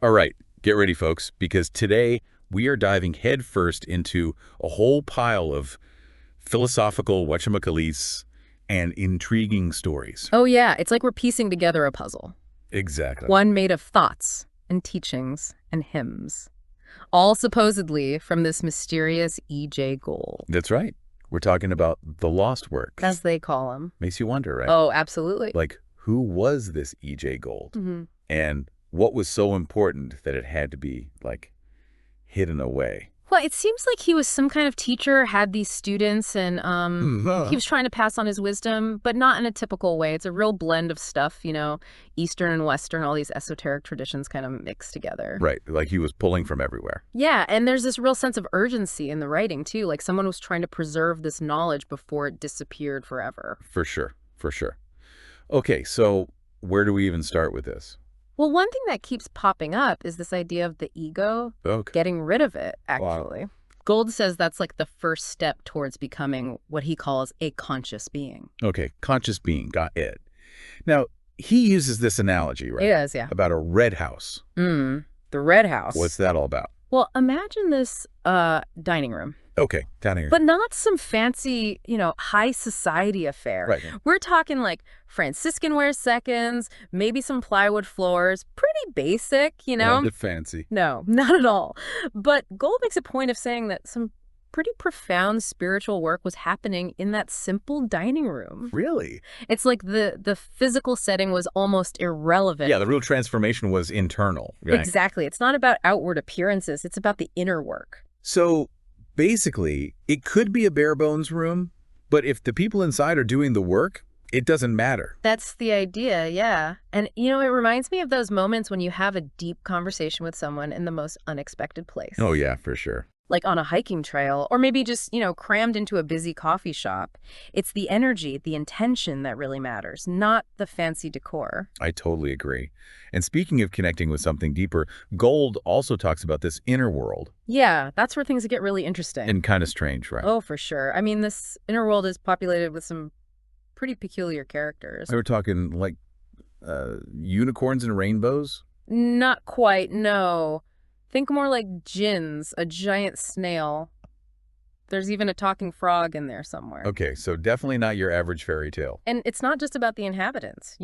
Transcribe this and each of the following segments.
All right, get ready, folks, because today we are diving headfirst into a whole pile of philosophical whatchamacallits and intriguing stories. Oh yeah, it's like we're piecing together a puzzle. Exactly. One made of thoughts and teachings and hymns, all supposedly from this mysterious E.J. Gold, That's right. We're talking about the lost works. as they call him. Makes you wonder, right? Oh, absolutely. Like, who was this E.J. Gold? hmm And what was so important that it had to be, like, hidden away? Well, it seems like he was some kind of teacher, had these students, and he was trying to pass on his wisdom, but not in a typical way. It's a real blend of stuff, Eastern and Western, all these esoteric traditions kind of mixed together. Right, like he was pulling from everywhere. Yeah, and there's this real sense of urgency in the writing, too. Like someone was trying to preserve this knowledge before it disappeared forever. For sure, for sure. Okay, so where do we even start with this? Well, one thing that keeps popping up is this idea of the ego, Okay. getting rid of it, Wow. actually. Gold says that's like the first step towards becoming what he calls a conscious being. Okay, conscious being, got it. Now, he uses this analogy, right? It is, yeah. About a red house. The red house. What's that all about? Well, imagine this dining room, Okay, down here. but not some fancy, high society affair. Right. We're talking like Franciscan ware seconds, maybe some plywood floors, pretty basic, Not the fancy. No, not at all. But Gold makes a point of saying that some pretty profound spiritual work was happening in that simple dining room. Really? It's like the physical setting was almost irrelevant. Yeah, the real transformation was internal. Right? Exactly. It's not about outward appearances. It's about the inner work. So, basically, it could be a bare bones room, but if the people inside are doing the work, it doesn't matter. That's the idea, yeah. And, it reminds me of those moments when you have a deep conversation with someone in the most unexpected place. Oh, yeah, for sure. Like on a hiking trail, or maybe just, crammed into a busy coffee shop. It's the energy, the intention that really matters, not the fancy decor. I totally agree. And speaking of connecting with something deeper, Gold also talks about this inner world. Yeah, that's where things get really interesting. And kind of strange, right? Oh, for sure. I mean, this inner world is populated with some pretty peculiar characters. We were talking like unicorns and rainbows. Not quite, no. Think more like djinns, a giant snail. There's even a talking frog in there somewhere. Okay, so definitely not your average fairy tale. And it's not just about the inhabitants,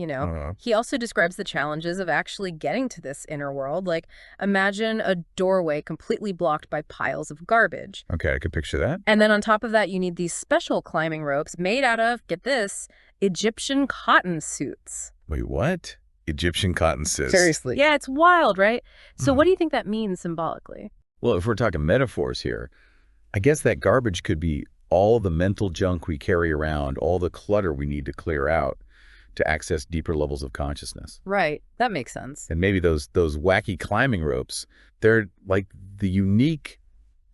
He also describes the challenges of actually getting to this inner world. Like, imagine a doorway completely blocked by piles of garbage. Okay, I could picture that. And then on top of that, you need these special climbing ropes made out of, get this, Egyptian cotton suits. Wait, what? Egyptian cotton suits. Seriously. Yeah, it's wild, right? So what do you think that means symbolically? Well, if we're talking metaphors here, I guess that garbage could be all the mental junk we carry around, all the clutter we need to clear out to access deeper levels of consciousness. Right. That makes sense. And maybe those wacky climbing ropes, they're like the unique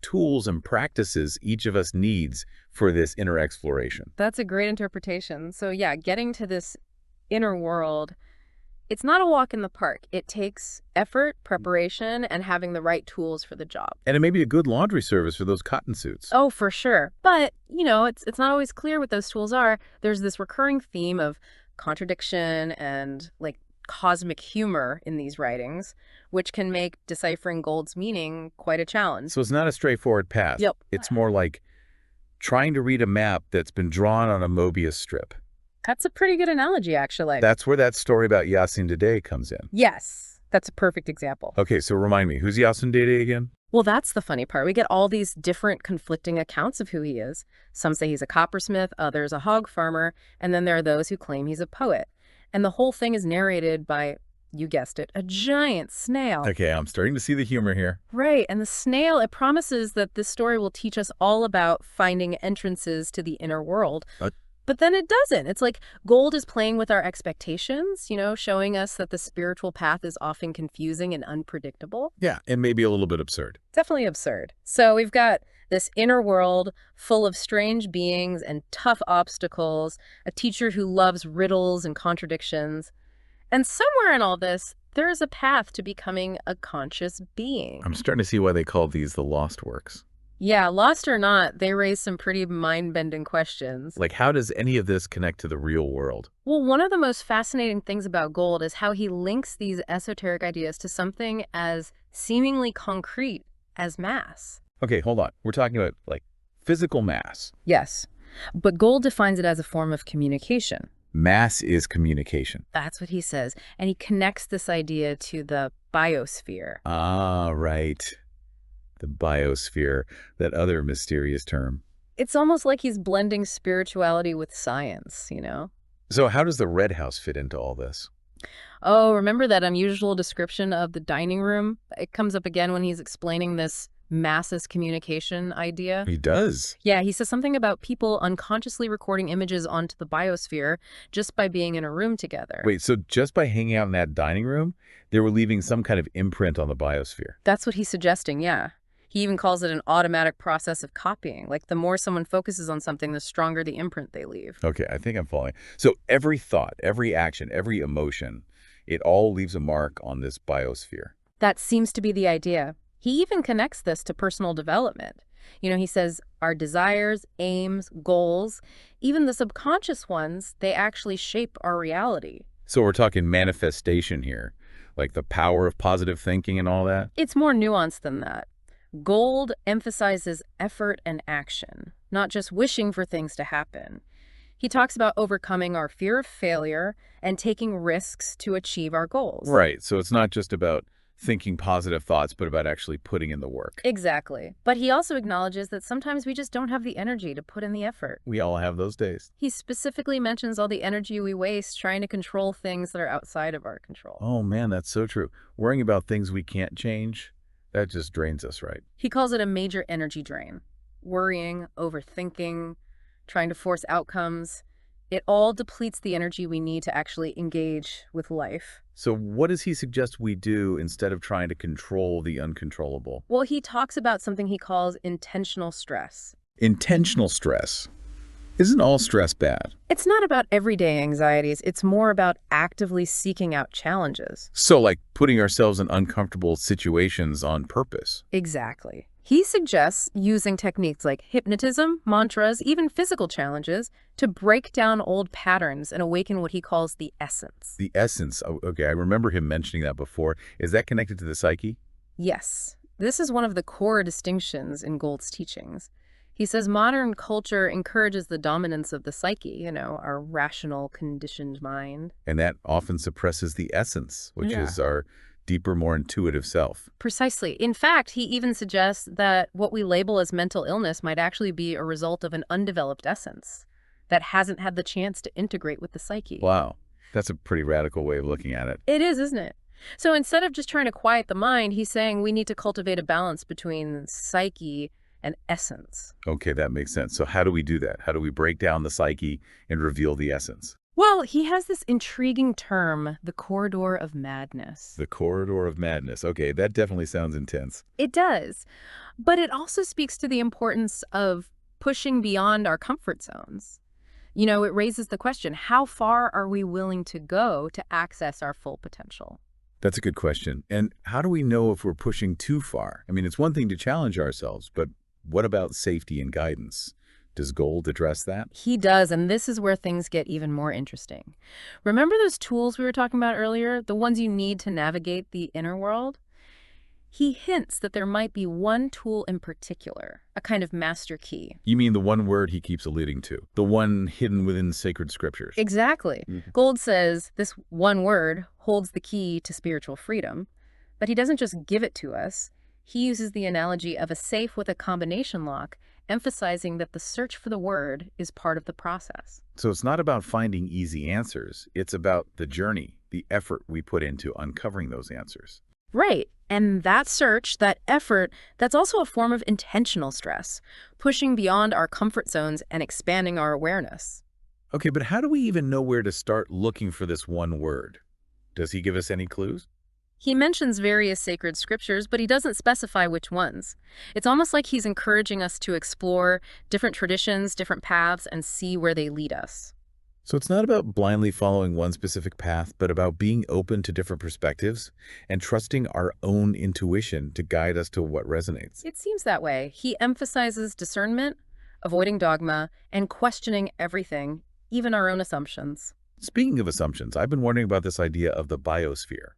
tools and practices each of us needs for this inner exploration. That's a great interpretation. So yeah, getting to this inner world, it's not a walk in the park. It takes effort, preparation, and having the right tools for the job. And it may be a good laundry service for those cotton suits. Oh, for sure. But, it's not always clear what those tools are. There's this recurring theme of contradiction and, like, cosmic humor in these writings, which can make deciphering Gold's meaning quite a challenge. So it's not a straightforward path. Yep. It's more like trying to read a map that's been drawn on a Mobius strip. That's a pretty good analogy, actually. That's where that story about Yasun comes in. Yes, that's a perfect example. Okay, so remind me, who's Yasun again? Well, that's the funny part. We get all these different conflicting accounts of who he is. Some say he's a coppersmith, others a hog farmer, and then there are those who claim he's a poet. And the whole thing is narrated by, you guessed it, a giant snail. Okay, I'm starting to see the humor here. Right, and the snail, it promises that this story will teach us all about finding entrances to the inner world. But then it doesn't. It's like Gold is playing with our expectations, showing us that the spiritual path is often confusing and unpredictable. Yeah, and maybe a little bit absurd. Definitely absurd. So we've got this inner world full of strange beings and tough obstacles, a teacher who loves riddles and contradictions. And somewhere in all this, there is a path to becoming a conscious being. I'm starting to see why they call these the lost works. Yeah, lost or not, they raise some pretty mind-bending questions. Like, how does any of this connect to the real world? Well, one of the most fascinating things about gold is how he links these esoteric ideas to something as seemingly concrete as mass. Okay, hold on. We're talking about, like, physical mass. Yes, but gold defines it as a form of communication. Mass is communication. That's what he says, and he connects this idea to the biosphere. Ah, right. The biosphere, that other mysterious term. It's almost like he's blending spirituality with science, you know? So how does the Red House fit into all this? Oh, remember that unusual description of the dining room? It comes up again when he's explaining this masses communication idea. He does. Yeah, he says something about people unconsciously recording images onto the biosphere just by being in a room together. Wait, so just by hanging out in that dining room, they were leaving some kind of imprint on the biosphere? That's what he's suggesting, yeah. He even calls it an automatic process of copying. Like the more someone focuses on something, the stronger the imprint they leave. Okay, I think I'm following. So every thought, every action, every emotion, it all leaves a mark on this biosphere. That seems to be the idea. He even connects this to personal development. You know, he says our desires, aims, goals, even the subconscious ones, they actually shape our reality. So we're talking manifestation here, like the power of positive thinking and all that? It's more nuanced than that. Gold emphasizes effort and action, not just wishing for things to happen. He talks about overcoming our fear of failure and taking risks to achieve our goals. Right, so it's not just about thinking positive thoughts, but about actually putting in the work. Exactly. But he also acknowledges that sometimes we just don't have the energy to put in the effort. We all have those days. He specifically mentions all the energy we waste trying to control things that are outside of our control. Oh man, that's so true. Worrying about things we can't change, that just drains us, right? He calls it a major energy drain. Worrying, overthinking, trying to force outcomes. It all depletes the energy we need to actually engage with life. So what does he suggest we do instead of trying to control the uncontrollable? Well, he talks about something he calls intentional stress. Intentional stress. Isn't all stress bad? It's not about everyday anxieties. It's more about actively seeking out challenges. So like putting ourselves in uncomfortable situations on purpose. Exactly. He suggests using techniques like hypnotism, mantras, even physical challenges to break down old patterns and awaken what he calls the essence. The essence. Oh, okay, I remember him mentioning that before. Is that connected to the psyche? Yes, this is one of the core distinctions in Gold's teachings. He says modern culture encourages the dominance of the psyche, you know, our rational, conditioned mind. And that often suppresses the essence, which Yeah. is our deeper, more intuitive self. Precisely. In fact, he even suggests that what we label as mental illness might actually be a result of an undeveloped essence that hasn't had the chance to integrate with the psyche. Wow, that's a pretty radical way of looking at it. It is, isn't it? So instead of just trying to quiet the mind, he's saying we need to cultivate a balance between psyche and essence. Okay, that makes sense. So how do we do that? How do we break down the psyche and reveal the essence? Well, he has this intriguing term, the corridor of madness. The corridor of madness. Okay, that definitely sounds intense. It does, but it also speaks to the importance of pushing beyond our comfort zones. You know, it raises the question, how far are we willing to go to access our full potential? That's a good question. And how do we know if we're pushing too far? I mean, it's one thing to challenge ourselves, but what about safety and guidance? Does Gold address that? He does, and this is where things get even more interesting. Remember those tools we were talking about earlier, the ones you need to navigate the inner world? He hints that there might be one tool in particular, a kind of master key. You mean the one word he keeps alluding to, the one hidden within sacred scriptures? Exactly. Gold says this one word holds the key to spiritual freedom, but he doesn't just give it to us. He uses the analogy of a safe with a combination lock, emphasizing that the search for the word is part of the process. So it's not about finding easy answers. It's about the journey, the effort we put into uncovering those answers. Right. And that search, that effort, that's also a form of intentional stress, pushing beyond our comfort zones and expanding our awareness. Okay, but how do we even know where to start looking for this one word? Does he give us any clues? He mentions various sacred scriptures, but he doesn't specify which ones. It's almost like he's encouraging us to explore different traditions, different paths, and see where they lead us. So it's not about blindly following one specific path, but about being open to different perspectives and trusting our own intuition to guide us to what resonates. It seems that way. He emphasizes discernment, avoiding dogma, and questioning everything, even our own assumptions. Speaking of assumptions, I've been wondering about this idea of the biosphere.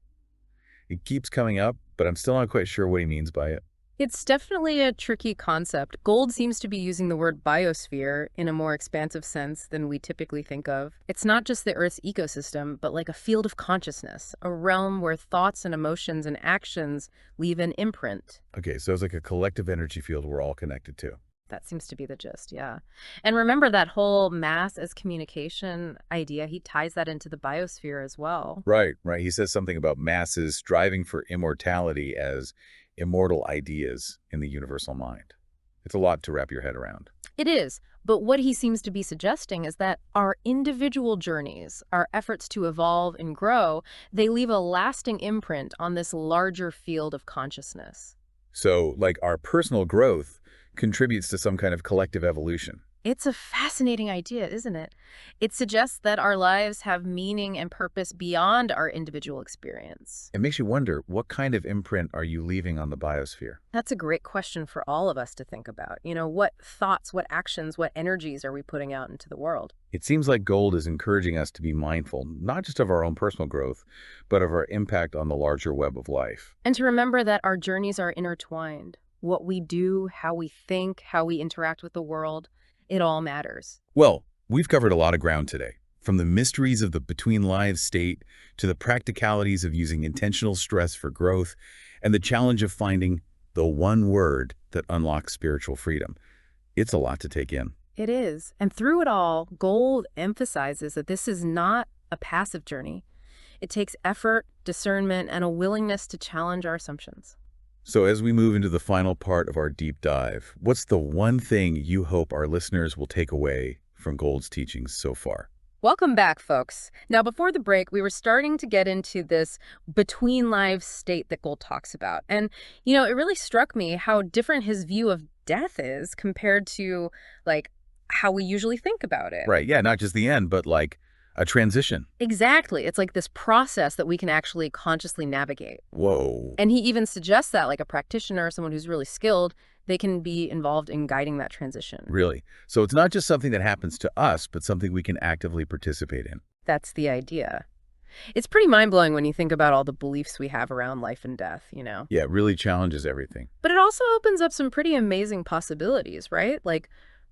It keeps coming up, but I'm still not quite sure what he means by it. It's definitely a tricky concept. Gold seems to be using the word biosphere in a more expansive sense than we typically think of. It's not just the Earth's ecosystem, but like a field of consciousness, a realm where thoughts and emotions and actions leave an imprint. Okay, so it's like a collective energy field we're all connected to. That seems to be the gist, yeah. And remember that whole mass as communication idea, he ties that into the biosphere as well. Right, right. He says something about masses striving for immortality as immortal ideas in the universal mind. It's a lot to wrap your head around. It is, but what he seems to be suggesting is that our individual journeys, our efforts to evolve and grow, they leave a lasting imprint on this larger field of consciousness. So, like, our personal growth contributes to some kind of collective evolution. It's a fascinating idea, isn't it? It suggests that our lives have meaning and purpose beyond our individual experience. It makes you wonder, what kind of imprint are you leaving on the biosphere? That's a great question for all of us to think about. What thoughts, what actions, what energies are we putting out into the world? It seems like Gold is encouraging us to be mindful, not just of our own personal growth, but of our impact on the larger web of life. And to remember that our journeys are intertwined. What we do, how we think, how we interact with the world, it all matters. Well, we've covered a lot of ground today, from the mysteries of the between lives state to the practicalities of using intentional stress for growth and the challenge of finding the one word that unlocks spiritual freedom. It's a lot to take in. It is. And through it all, Gold emphasizes that this is not a passive journey. It takes effort, discernment, and a willingness to challenge our assumptions. So as we move into the final part of our deep dive, what's the one thing you hope our listeners will take away from Gold's teachings so far? Welcome back, folks. Now, before the break, we were starting to get into this between lives state that Gold talks about. And, it really struck me how different his view of death is compared to, like, how we usually think about it. Right, yeah, not just the end, but like a transition. Exactly. It's like this process that we can actually consciously navigate. Whoa. And he even suggests that, like a practitioner, someone who's really skilled, they can be involved in guiding that transition. Really? So it's not just something that happens to us, but something we can actively participate in. That's the idea. It's pretty mind-blowing when you think about all the beliefs we have around life and death, Yeah, it really challenges everything. But it also opens up some pretty amazing possibilities, right? Like,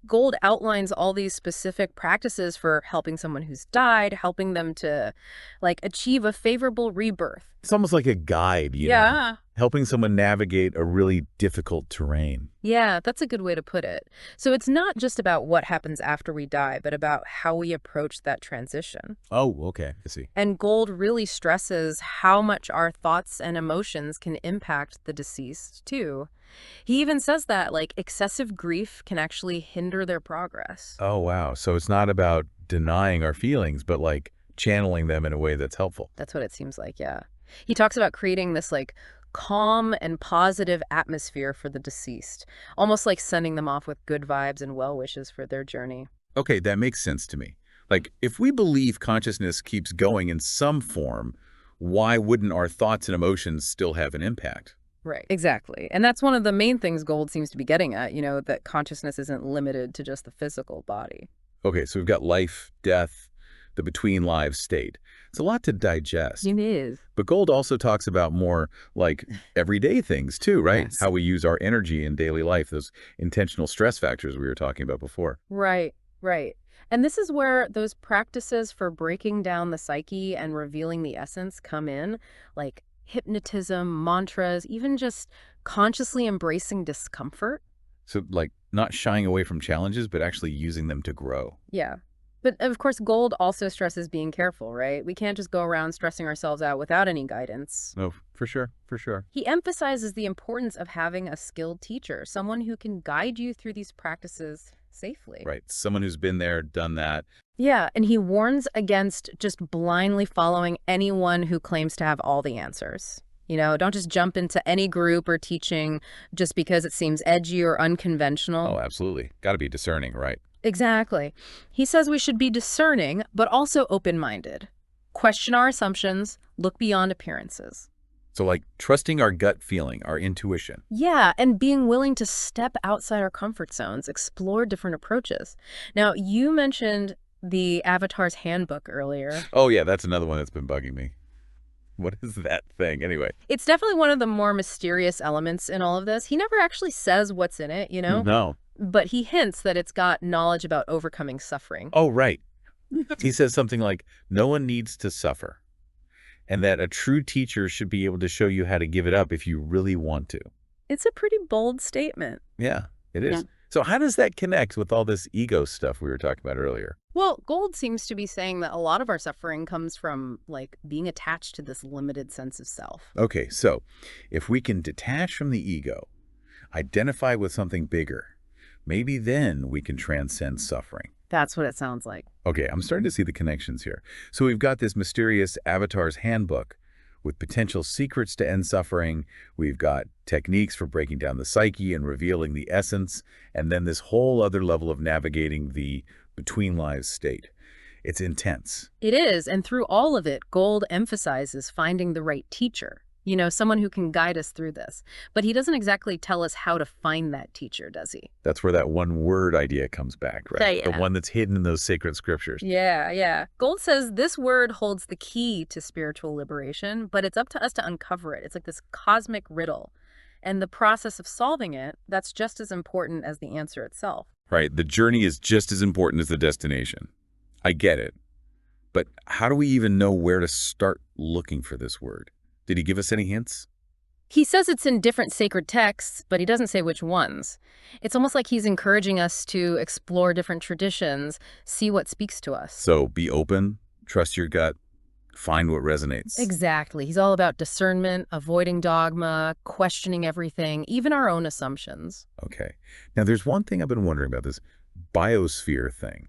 Gold outlines all these specific practices for helping someone who's died, helping them to, like, achieve a favorable rebirth. It's almost like a guide, Yeah. helping someone navigate a really difficult terrain. Yeah, that's a good way to put it. So it's not just about what happens after we die, but about how we approach that transition. Oh, okay. I see. And Gold really stresses how much our thoughts and emotions can impact the deceased, too. He even says that, like, excessive grief can actually hinder their progress. Oh, wow. So it's not about denying our feelings, but like channeling them in a way that's helpful. That's what it seems like, yeah. He talks about creating this, like, calm and positive atmosphere for the deceased, almost like sending them off with good vibes and well wishes for their journey. Okay, that makes sense to me. Like, if we believe consciousness keeps going in some form, why wouldn't our thoughts and emotions still have an impact? Right. Exactly. And that's one of the main things Gold seems to be getting at, that consciousness isn't limited to just the physical body. Okay, so we've got life, death, the between lives state. It's a lot to digest. It is. But Gold also talks about more like everyday things too, right? Yes. How we use our energy in daily life, those intentional stress factors we were talking about before. Right, right. And this is where those practices for breaking down the psyche and revealing the essence come in, like hypnotism, mantras, even just consciously embracing discomfort. So like not shying away from challenges, but actually using them to grow. Yeah. But of course, Gold also stresses being careful, right? We can't just go around stressing ourselves out without any guidance. Oh, for sure, for sure. He emphasizes the importance of having a skilled teacher, someone who can guide you through these practices safely. Right, someone who's been there, done that. Yeah, and he warns against just blindly following anyone who claims to have all the answers. Don't just jump into any group or teaching just because it seems edgy or unconventional. Oh, absolutely. Got to be discerning, right? Exactly. He says we should be discerning, but also open-minded. Question our assumptions, look beyond appearances. So like trusting our gut feeling, our intuition. Yeah, and being willing to step outside our comfort zones, explore different approaches. Now, you mentioned the Avatar's Handbook earlier. Oh yeah, that's another one that's been bugging me. What is that thing anyway? It's definitely one of the more mysterious elements in all of this. He never actually says what's in it, No. but he hints that it's got knowledge about overcoming suffering. Oh, right. He says something like, no one needs to suffer, and that a true teacher should be able to show you how to give it up if you really want to. It's a pretty bold statement. Yeah, it is. Yeah. So how does that connect with all this ego stuff we were talking about earlier? Well, Gold seems to be saying that a lot of our suffering comes from, like, being attached to this limited sense of self. Okay, so if we can detach from the ego, identify with something bigger, maybe then we can transcend suffering. That's what it sounds like. Okay, I'm starting to see the connections here. So we've got this mysterious Avatar's Handbook with potential secrets to end suffering. We've got techniques for breaking down the psyche and revealing the essence, and then this whole other level of navigating the between lives state. It's intense. It is, and through all of it, Gold emphasizes finding the right teacher. Someone who can guide us through this. But he doesn't exactly tell us how to find that teacher, does he? That's where that one word idea comes back, right? Yeah. The one that's hidden in those sacred scriptures. Yeah. Gold says this word holds the key to spiritual liberation, but it's up to us to uncover it. It's like this cosmic riddle. And the process of solving it, that's just as important as the answer itself. Right. The journey is just as important as the destination. I get it. But how do we even know where to start looking for this word? Did he give us any hints? He says it's in different sacred texts, but he doesn't say which ones. It's almost like he's encouraging us to explore different traditions, see what speaks to us. So be open, trust your gut, find what resonates. Exactly. He's all about discernment, avoiding dogma, questioning everything, even our own assumptions. Okay. Now, there's one thing I've been wondering about this biosphere thing.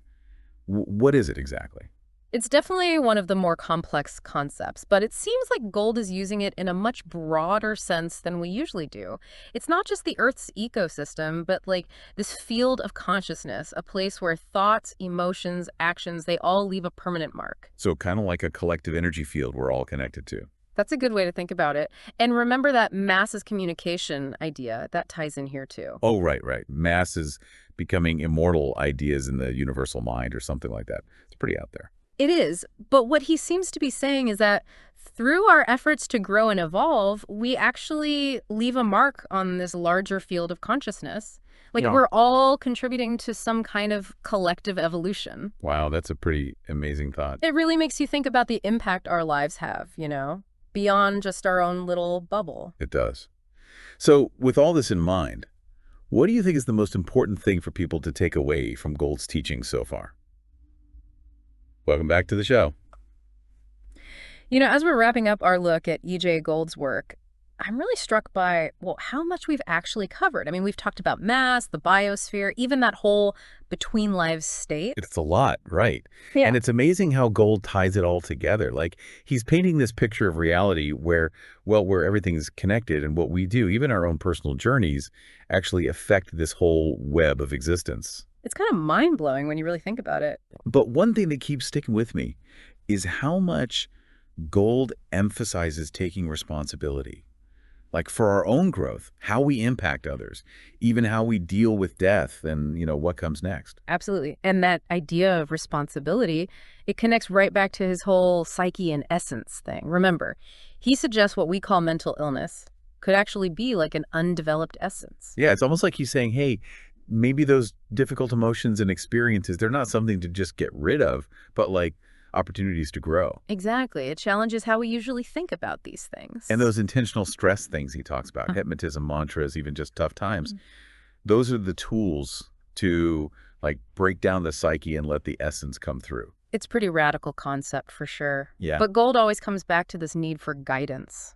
What is it exactly? It's definitely one of the more complex concepts, but it seems like Gold is using it in a much broader sense than we usually do. It's not just the Earth's ecosystem, but like this field of consciousness, a place where thoughts, emotions, actions, they all leave a permanent mark. So kind of like a collective energy field we're all connected to. That's a good way to think about it. And remember that mass is communication idea. That ties in here too. Oh, right. Mass is becoming immortal ideas in the universal mind or something like that. It's pretty out there. It is, but what he seems to be saying is that through our efforts to grow and evolve, we actually leave a mark on this larger field of consciousness. Like we're all contributing to some kind of collective evolution. Wow, that's a pretty amazing thought. It really makes you think about the impact our lives have, beyond just our own little bubble. It does. So with all this in mind, what do you think is the most important thing for people to take away from Gold's teaching so far? Welcome back to the show. As we're wrapping up our look at E.J. Gold's work, I'm really struck by, how much we've actually covered. I mean, we've talked about mass, the biosphere, even that whole between lives state. It's a lot, right? Yeah. And it's amazing how Gold ties it all together. Like he's painting this picture of reality where everything's connected and what we do, even our own personal journeys, actually affect this whole web of existence. It's kind of mind-blowing when you really think about it. But one thing that keeps sticking with me is how much Gold emphasizes taking responsibility. Like for our own growth, how we impact others, even how we deal with death and, what comes next. Absolutely. And that idea of responsibility, it connects right back to his whole psyche and essence thing. Remember, he suggests what we call mental illness could actually be like an undeveloped essence. Yeah, it's almost like he's saying, hey, maybe those difficult emotions and experiences, they're not something to just get rid of, but like opportunities to grow. Exactly. It challenges how we usually think about these things. And those intentional stress things he talks about, hypnotism, mantras, even just tough times, those are the tools to like break down the psyche and let the essence come through. It's a pretty radical concept for sure. Yeah. But Gold always comes back to this need for guidance.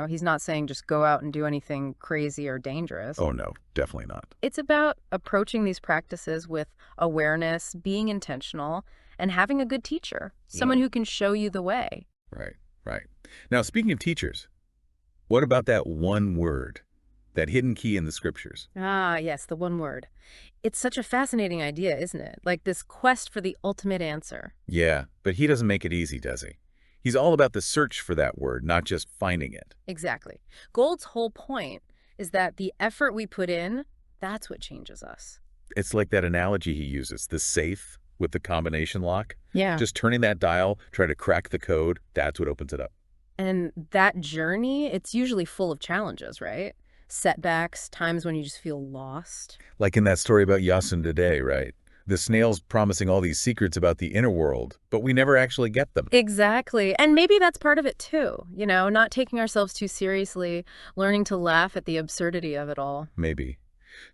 He's not saying just go out and do anything crazy or dangerous. Oh, no, definitely not. It's about approaching these practices with awareness, being intentional, and having a good teacher, someone who can show you the way. Right. Now, speaking of teachers, what about that one word that hidden key in the scriptures. Ah, yes, the one word. It's such a fascinating idea, isn't it? Like this quest for the ultimate answer. Yeah, but he doesn't make it easy, does he? He's all about the search for that word, not just finding it. Exactly. Gold's whole point is that the effort we put in, that's what changes us. It's like that analogy he uses, the safe with the combination lock. Yeah. Just turning that dial, trying to crack the code, that's what opens it up. And that journey, it's usually full of challenges, right? Setbacks, times when you just feel lost. Like in that story about Yasun today, right? The snail's promising all these secrets about the inner world, but we never actually get them. Exactly. And maybe that's part of it too, not taking ourselves too seriously, learning to laugh at the absurdity of it all. Maybe.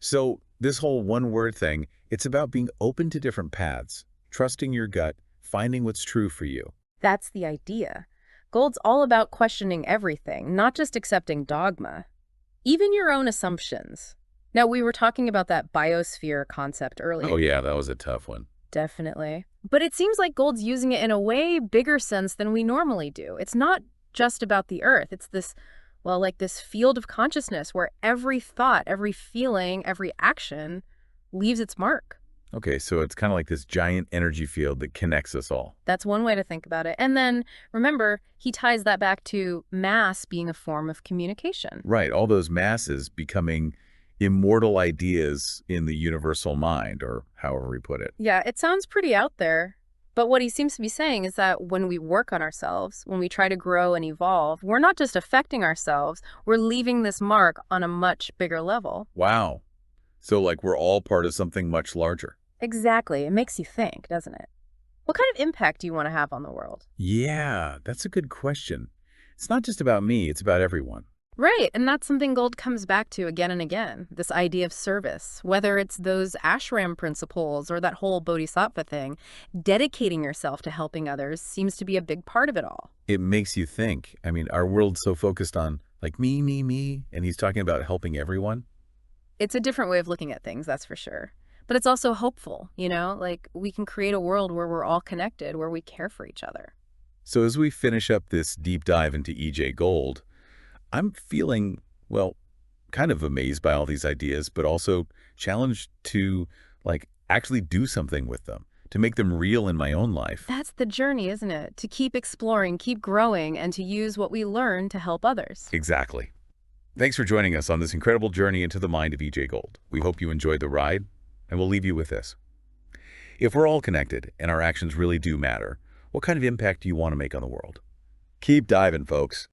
So this whole one-word thing, it's about being open to different paths, trusting your gut, finding what's true for you. That's the idea. Gold's all about questioning everything, not just accepting dogma. Even your own assumptions. Now, we were talking about that biosphere concept earlier. Oh yeah, that was a tough one. Definitely. But it seems like Gold's using it in a way bigger sense than we normally do. It's not just about the earth. It's this, well, like this field of consciousness where every thought, every feeling, every action leaves its mark. Okay, so it's kind of like this giant energy field that connects us all. That's one way to think about it. And then, remember, he ties that back to mass being a form of communication. Right, all those masses becoming immortal ideas in the universal mind, or however we put it. Yeah, it sounds pretty out there. But what he seems to be saying is that when we work on ourselves, when we try to grow and evolve, we're not just affecting ourselves, we're leaving this mark on a much bigger level. Wow. So like we're all part of something much larger. Exactly. It makes you think, doesn't it? What kind of impact do you want to have on the world? Yeah, that's a good question. It's not just about me, it's about everyone. Right, and that's something Gold comes back to again and again, this idea of service. Whether it's those ashram principles or that whole bodhisattva thing, dedicating yourself to helping others seems to be a big part of it all. It makes you think. I mean, our world's so focused on like me, and he's talking about helping everyone. It's a different way of looking at things, that's for sure. But it's also hopeful, like we can create a world where we're all connected, where we care for each other. So as we finish up this deep dive into E.J. Gold, I'm feeling, well, kind of amazed by all these ideas, but also challenged to like actually do something with them, to make them real in my own life. That's the journey, isn't it? To keep exploring, keep growing, and to use what we learn to help others. Exactly. Thanks for joining us on this incredible journey into the mind of E.J. Gold. We hope you enjoyed the ride, and we'll leave you with this. If we're all connected and our actions really do matter, what kind of impact do you want to make on the world? Keep diving, folks.